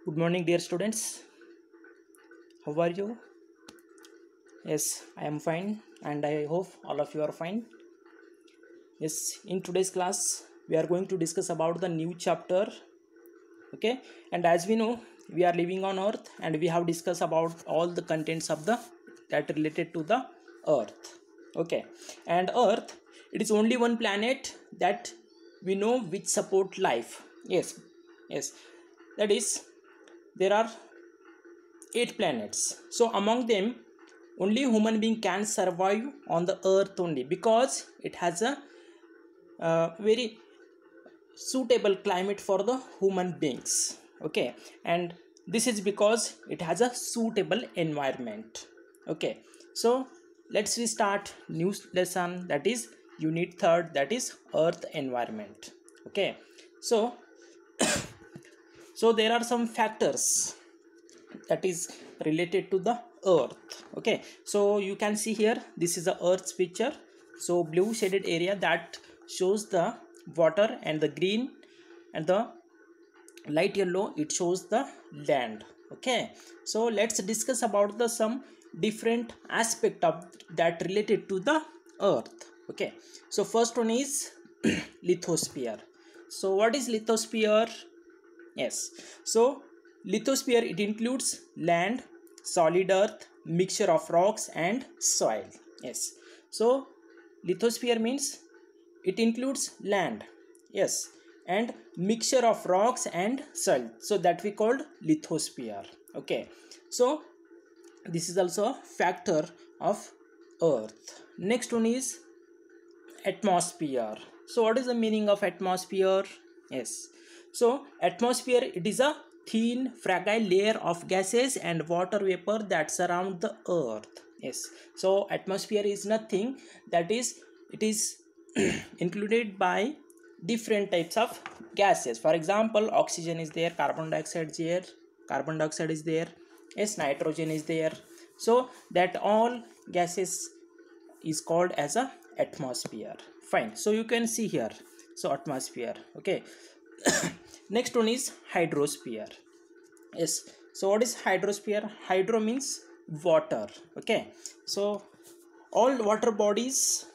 Good morning, dear students. How are you? Yes, I am fine, and I hope all of you are fine. Yes, in today's class, we are going to discuss about the new chapter. Okay, and as we know, we are living on Earth, and we have discussed about all the contents of the that related to the Earth. Okay, and Earth, it is only one planet that we know which support life. Yes, that is, there are 8 planets. So among them, only human being can survive on the earth only, because it has a very suitable climate for the human beings. Okay, and this is because it has a suitable environment. Okay, so let's restart new lesson, that is unit third, that is earth environment. Okay, so so there are some factors that is related to the earth. Okay, so you can see here, this is the earth's picture. So blue shaded area that shows the water, and the green and the light yellow, it shows the land. Okay, so let's discuss about the some different aspect of that related to the earth. Okay, so first one is lithosphere. So what is lithosphere? Yes, so lithosphere, it includes land, solid earth, mixture of rocks and soil. Yes, so lithosphere means it includes land, yes, and mixture of rocks and soil. So that we called lithosphere. Okay, so this is also a factor of earth. Next one is atmosphere. So what is the meaning of atmosphere? Yes, so atmosphere, it is a thin fragile layer of gases and water vapor that surround the earth. Yes, so atmosphere is nothing, that is, it is included by different types of gases. For example, oxygen is there, carbon dioxide is there, yes, nitrogen is there. So that all gases is called as a atmosphere. Fine, so you can see here, so atmosphere. Okay, next one is hydrosphere. Yes, so what is hydrosphere? Hydro means water. Okay, so all water bodies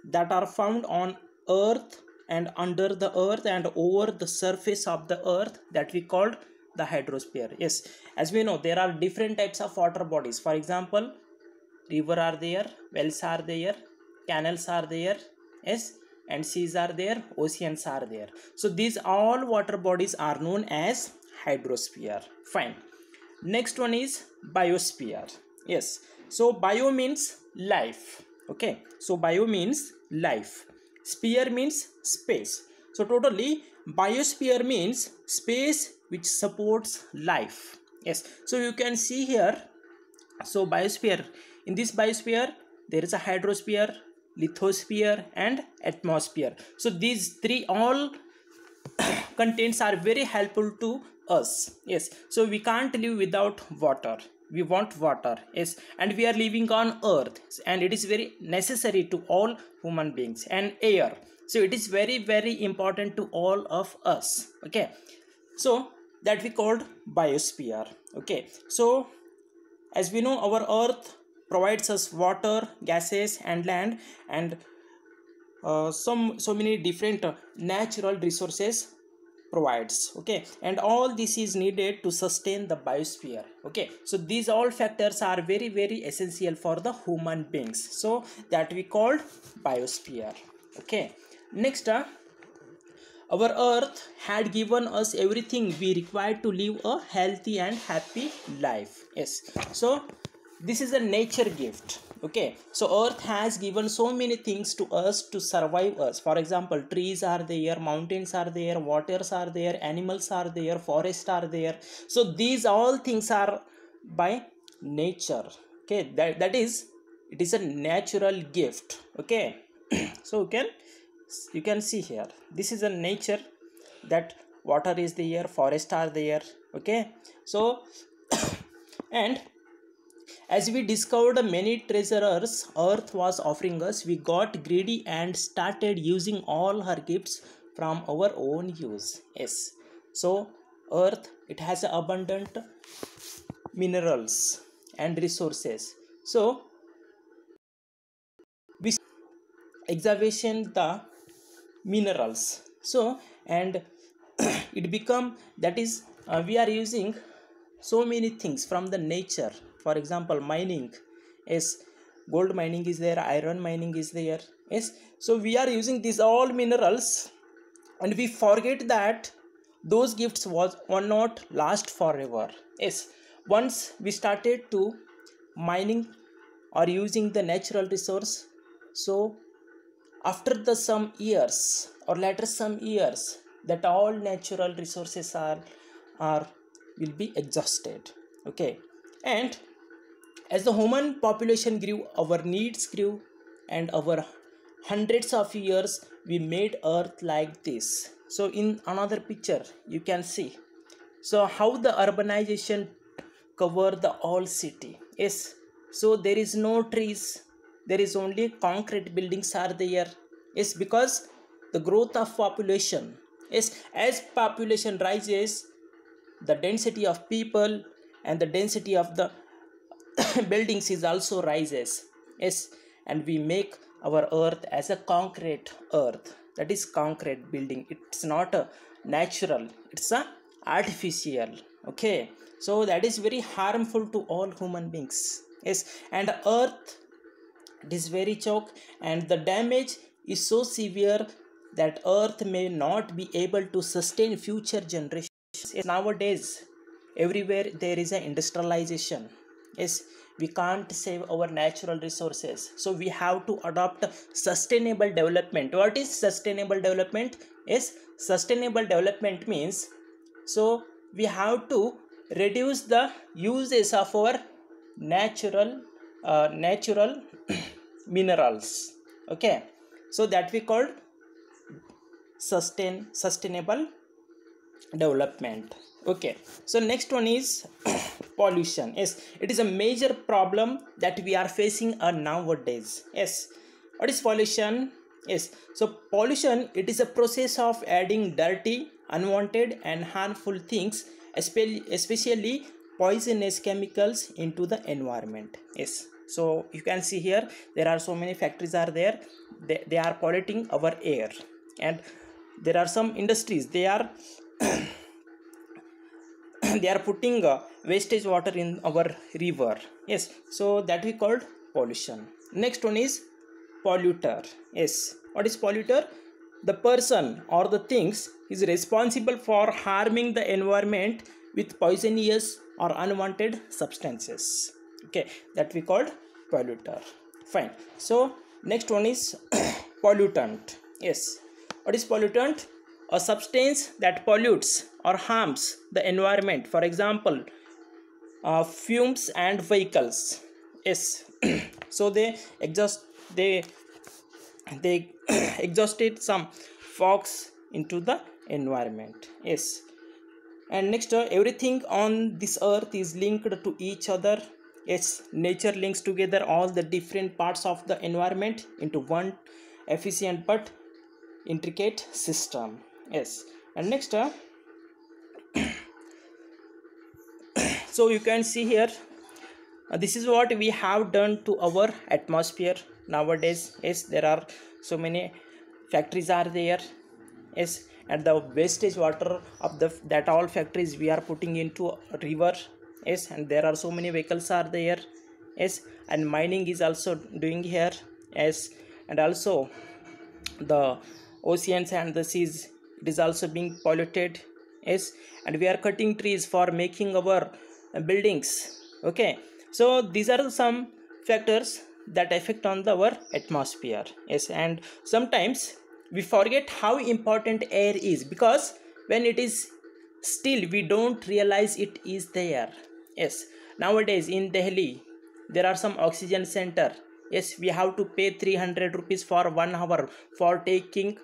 that are found on earth and under the earth and over the surface of the earth, that we called the hydrosphere. Yes, as we know, there are different types of water bodies. For example, river are there, wells are there, canals are there, yes, and seas are there, oceans are there. So these all water bodies are known as hydrosphere. Fine, next one is biosphere. Yes, so bio means life. Okay, so bio means life, sphere means space. So totally, biosphere means space which supports life. Yes, so you can see here, so biosphere, in this biosphere, there is a hydrosphere, lithosphere and atmosphere. So these three all contents are very helpful to us. Yes, so we can't live without water, we want water. Yes, and we are living on earth, and it is very necessary to all human beings. And air, so it is very very important to all of us. Okay, so that we called biosphere. Okay, so as we know, our earth provides us water, gases and land, and so many different natural resources provides. Okay, and all this is needed to sustain the biosphere. Okay, so these all factors are very very essential for the human beings, so that we called biosphere. Okay, next, our earth had given us everything we required to live a healthy and happy life. Yes, so this is a nature gift. Okay, so earth has given so many things to us to survive us. For example, trees are there, mountains are there, waters are there, animals are there, forests are there. So these all things are by nature. Okay, that is, it is a natural gift. Okay, so you can see here, this is a nature, that water is there, forest are there. Okay, so and as we discovered many treasures earth was offering us, we got greedy and started using all her gifts from our own use. Yes, so earth, it has abundant minerals and resources. So we excavation the minerals, so and it become that is we are using so many things from the nature. For example, mining is, gold mining is there, iron mining is there. Yes, so we are using these all minerals, and we forget that those gifts will not last forever. Yes, once we started to mining or using the natural resource, so after the some years or later some years, that all natural resources are will be exhausted. Okay, and as the human population grew, our needs grew, and over hundreds of years we made earth like this. So in another picture you can see, so how the urbanization cover the whole city. Yes, so there is no trees, there is only concrete buildings are there. Yes, because the growth of population. Yes, as population rises, the density of people and the density of the buildings is also rises. Yes, and we make our earth as a concrete earth, that is concrete building. It's not a natural, it's a artificial. Okay, so that is very harmful to all human beings. Yes, and earth, it is very choke, and the damage is so severe that earth may not be able to sustain future generations. Nowadays everywhere there is an industrialization. Yes, we can't save our natural resources, so we have to adopt sustainable development. What is sustainable development? Yes, sustainable development means, so we have to reduce the uses of our natural minerals. Okay, so that we called sustainable development. Okay, so next one is pollution. Yes, it is a major problem that we are facing nowadays. Yes, what is pollution? Yes, so pollution, it is a process of adding dirty, unwanted and harmful things, especially poisonous chemicals into the environment. Yes, so you can see here there are so many factories are there, they are polluting our air, and there are some industries, they are they are putting wastage water in our river. Yes, so that we called pollution. Next one is polluter. Yes, what is polluter? The person or the things is responsible for harming the environment with poisonous or unwanted substances. Okay, that we called polluter. Fine, so next one is pollutant. Yes, what is pollutant? A substance that pollutes or harms the environment. For example, fumes and vehicles. Yes, so they they exhausted some fogs into the environment. Yes, and next everything on this earth is linked to each other. Yes, nature links together all the different parts of the environment into one efficient but intricate system. Yes, and next so you can see here, this is what we have done to our atmosphere nowadays. Yes, there are so many factories are there. Yes, and the wastage water of the that all factories we are putting into a river. Yes, and there are so many vehicles are there. Yes, and mining is also doing here. Yes, and also the oceans and the seas, it is also being polluted. Yes, and we are cutting trees for making our buildings. Okay, so these are some factors that affect on our atmosphere. Yes, and sometimes we forget how important air is, because when it is still we don't realize it is there. Yes, nowadays in Delhi there are some oxygen center. Yes, we have to pay 300 rupees for 1 hour for taking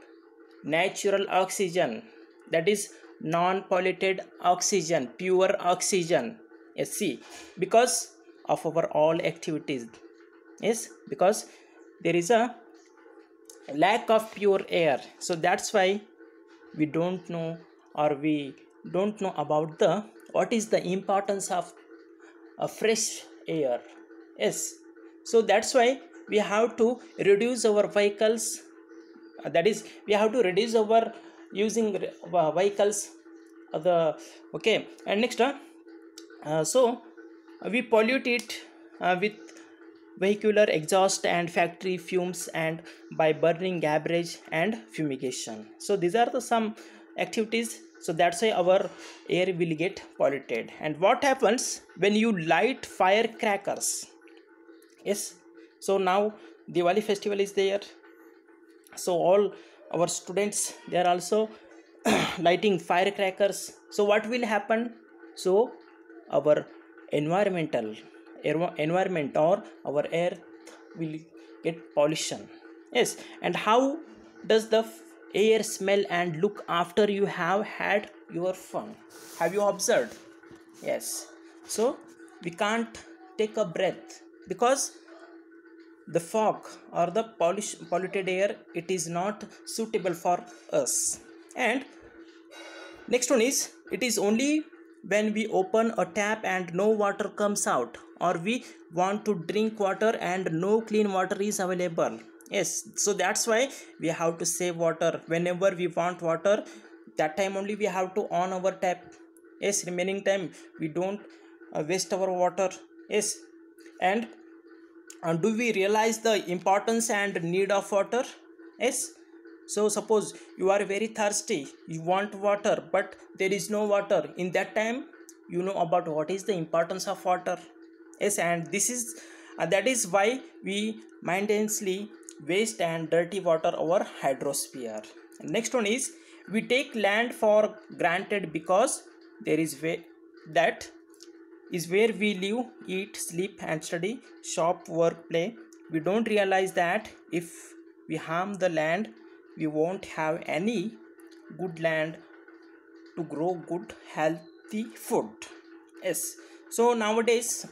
natural oxygen, that is non-polluted oxygen, pure oxygen. Yes, see, because of our all activities. Yes, because there is a lack of pure air, so that's why we don't know or we don't know about the what is the importance of a fresh air. Yes, so that's why we have to reduce our vehicles, that is we have to reduce our using vehicles, the okay. And next we pollute it with vehicular exhaust and factory fumes and by burning garbage and fumigation. So these are the some activities, so that's why our air will get polluted. And what happens when you light firecrackers? Yes, so now Diwali festival is there, so all our students they are also lighting firecrackers. So what will happen? So our environmental environment or our earth will get pollution. Yes, and how does the air smell and look after you have had your fun? Have you observed? Yes, so we can't take a breath because the fog or the polluted air, it is not suitable for us. And next one is, it is only when we open a tap and no water comes out, or we want to drink water and no clean water is available. Yes, so that's why we have to save water. Whenever we want water, that time only we have to on our tap. Yes, remaining time we don't waste our water. Yes, and do we realize the importance and need of water? Yes, so suppose you are very thirsty, you want water, but there is no water. In that time, you know about what is the importance of water. Yes, and this is that is why we mindlessly waste and dirty water our hydrosphere. Next one is, we take land for granted because there is way that is where we live, eat, sleep, and study, shop, work, play. We don't realize that if we harm the land, we won't have any good land to grow good, healthy food. Yes. So nowadays,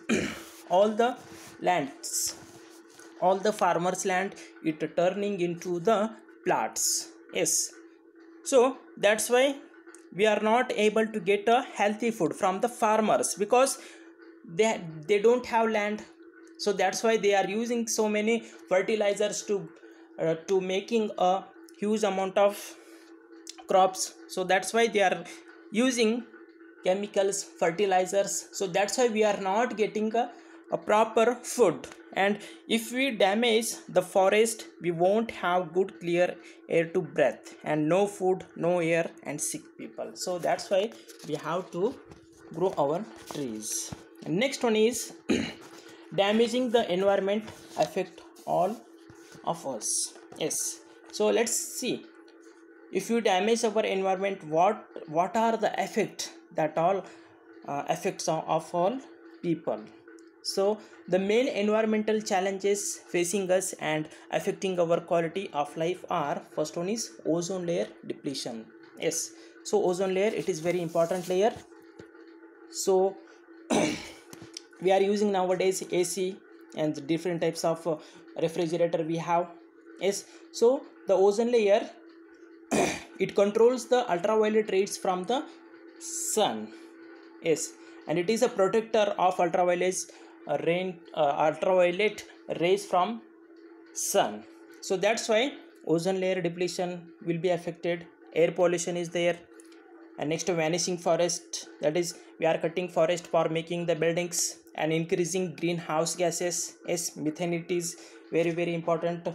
all the lands, all the farmers' land, it turning into the plots. Yes. So that's why we are not able to get a healthy food from the farmers because they don't have land. So that's why they are using so many fertilizers to making a huge amount of crops. So that's why they are using chemicals, fertilizers. So that's why we are not getting a proper food. And if we damage the forest, we won't have good clear air to breathe, and no food, no air, and sick people. So that's why we have to grow our trees. And next one is damaging the environment affect all of us. Yes, so let's see, if you damage our environment, what are the effect that all effects of all people. So the main environmental challenges facing us and affecting our quality of life are, first one is ozone layer depletion. Yes, so ozone layer, it is very important layer. So we are using nowadays AC and different types of refrigerator we have. Yes, so the ozone layer it controls the ultraviolet rays from the sun. Yes, and it is a protector of ultraviolet rays from sun. So that's why ozone layer depletion will be affected. Air pollution is there. And next, vanishing forest, that is we are cutting forest for making the buildings and increasing greenhouse gases. Yes, methane, it is very important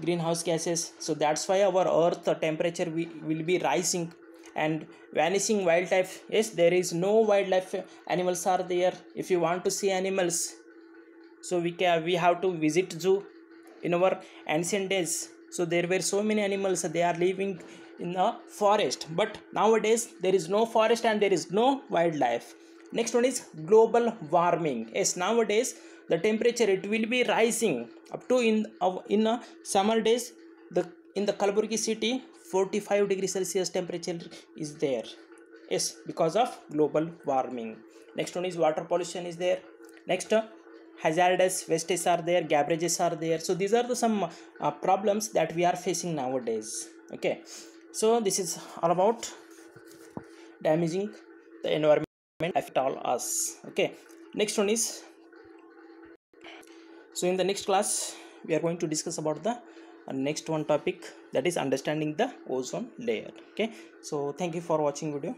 greenhouse gases. So that's why our earth temperature will be rising. And vanishing wildlife, yes, there is no wildlife, animals are there. If you want to see animals, so we have to visit zoo. In our ancient days, so there were so many animals, they are living in a forest, but nowadays there is no forest and there is no wildlife. Next one is global warming. Yes, nowadays the temperature, it will be rising up to in summer days, in the Kalburgi city 45 degrees Celsius temperature is there. Yes, because of global warming. Next one is water pollution is there. Next, hazardous wastes are there, garbages are there. So these are the some problems that we are facing nowadays. Okay, so this is all about damaging the environment affect all us. Okay, next one is, so in the next class we are going to discuss about the next one topic, that is understanding the ozone layer. Okay, so thank you for watching video.